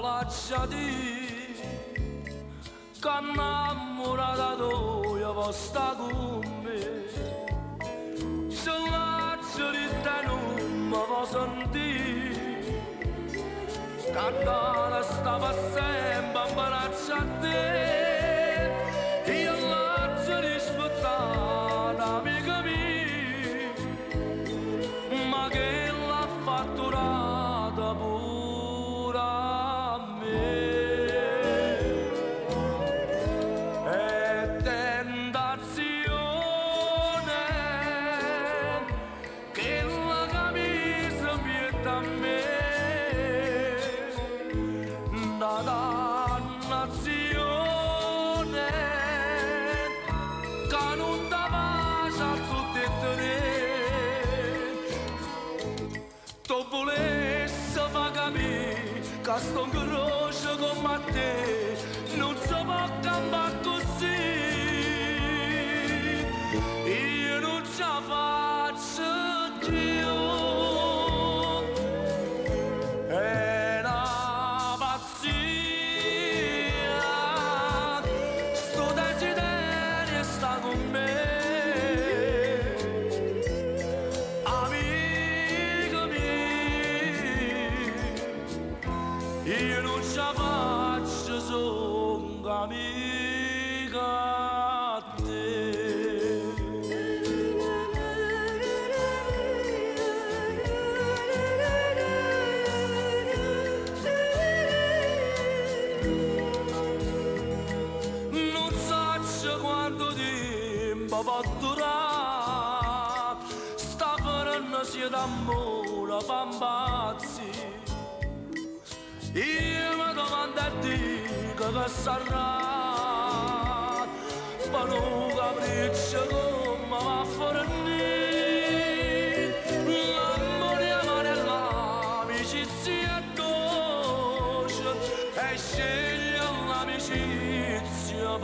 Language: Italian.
lasciati che innamorata tua può sta con me se lascio di te non mi può sentire cantare stava sempre in braccio a te io lascio rispettare amica mia ma che l'ha fatturata pure a me e tentazione che la camisa mietta a me una dannazione che non dà pace a tutti e tre tu volessi far capire che sto in croce come te non si può cambiare così io non ce la faccio più è una pazzia sto desiderio sta con me amico mio io non ce la faccio sono amica a te non so quanto tempo può durare sta frenesia d'amore fa impazzi io mi domando a te che sarà per un capriccio come va a fornire l'amore amare l'amicizia dolce e sceglie l'amicizia